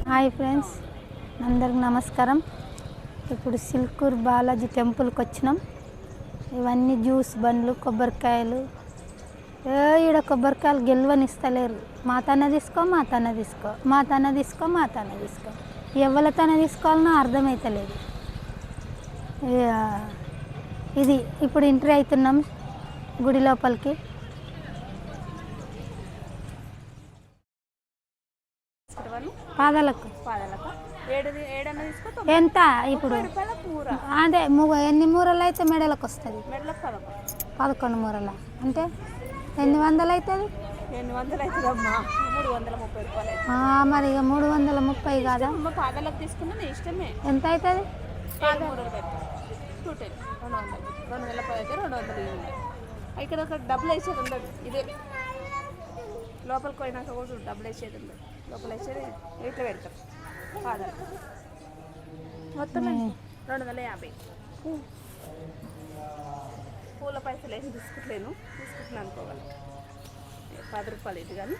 Hi friends, అందరికి నమస్కారం. ఇప్పుడు సిల్కూర్ బాలాజీ టెంపుల్కి వచ్చినాం. ఇవన్నీ జ్యూస్ బండ్లు, కొబ్బరికాయలు. ఈడ కొబ్బరికాయలు గెలవనిస్తలేరు. మాతన్న తీసుకో, మాతన్న తీసుకో, మాతన్న తీసుకో, మాతన్న తీసుకో. ఎవరితోనే తీసుకోవాలనో అర్థమవుతలేదు. ఇది ఇప్పుడు ఎంట్రీ అవుతున్నాం గుడి లోపలికి. పాదాలకు ఎంత ఇప్పుడు? అదే ఎన్ని మూరలు అయితే మెడలకు వస్తుంది? 11 మూరల అంటే ఎన్ని వందలు అవుతుంది? మరి ఇక 330 కాదా? ఎంత అవుతుంది? ఇక్కడ ఒక డబ్బులు వేసేది ఉండదు. ఇదే లోపలికి పోయినాక కూడా డబ్బులు వేసేది ఉండదు. లోపల వేసేది ఇట్లా పెడతాం. పాదాలు మొత్తం 250. పూల పైసలు ఏం తీసుకుంటున్నాను అనుకోవాలి. 10 రూపాయలు ఇది కానీ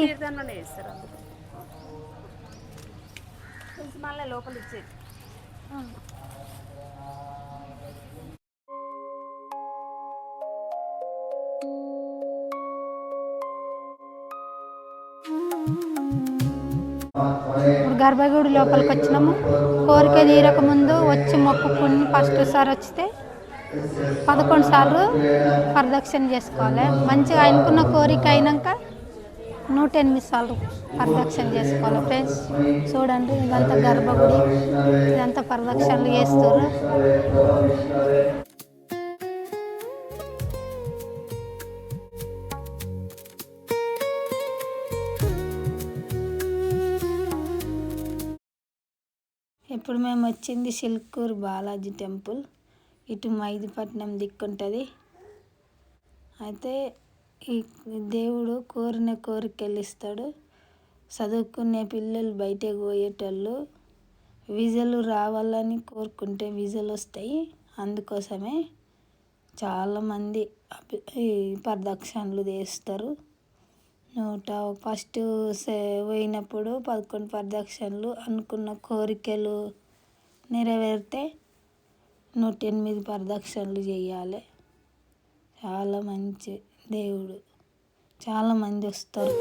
తీర్థంలోనే వేస్తారు. అందుకు మళ్ళీ లోపల ఇచ్చేది. ఇప్పుడు గర్భగుడి లోపలికి వచ్చినాము. కోరిక తీరక ముందు వచ్చి మొక్కుకుని ఫస్ట్ సారి వచ్చితే 11 సార్లు ప్రదక్షిణ చేసుకోవాలి. మంచిగా అనుకున్న కోరిక అయినాక 108 సార్లు ప్రదక్షిణ చేసుకోవాలి. ఫ్రెండ్స్ చూడండి, ఇదంతా గర్భగుడి, ఇదంతా ప్రదక్షిణలు చేస్తారు. ఇప్పుడు మేము వచ్చింది సిల్కూర్ బాలాజీ టెంపుల్. ఇటు మైదీపట్నం దిక్కుంటుంది. అయితే ఈ దేవుడు కోరిన కోరికలు ఇస్తాడు. చదువుకునే పిల్లలు బయటకు పోయేటోళ్ళు వీజాలు రావాలని కోరుకుంటే వీజాలు వస్తాయి. అందుకోసమే చాలామంది ఈ ప్రదక్షిణలు చేస్తారు. ఫస్ట్ పోయినప్పుడు 11 ప్రదక్షిణలు అనుకున్న కోరికలు నెరవేరితే 108 ప్రదక్షిణలు చేయాలి. చాలా మంచి దేవుడు, చాలామంది వస్తారు.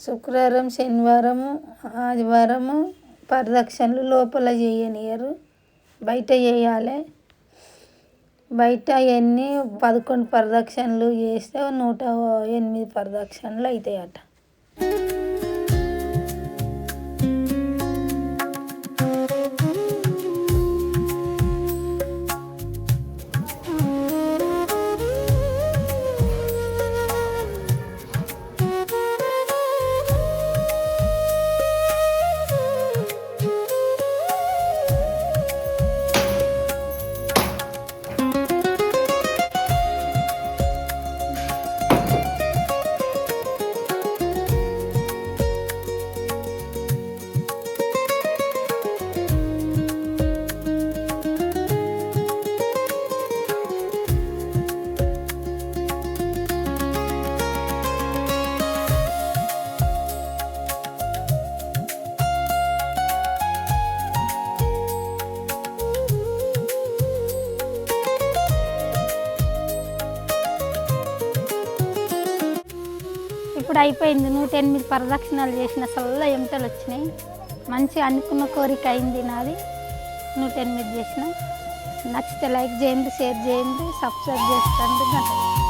శుక్రవారం, శనివారము, ఆదివారము ప్రదక్షిణలు లోపల చేయనియరు, బయట చేయాలి. బయట ఎన్ని 11 ప్రదక్షిణలు చేస్తే 108 ప్రదక్షిణలు అవుతాయట. ఇప్పుడు అయిపోయింది. 108 ప్రదక్షిణాలు చేసిన సల్ల ఎమటలు వచ్చినాయి. మంచిగా అనుకున్న కోరిక అయింది నాది. 108 చేసిన. నచ్చితే లైక్ చేయండి, షేర్ చేయండి, సబ్స్క్రైబ్ చేసుకోండి.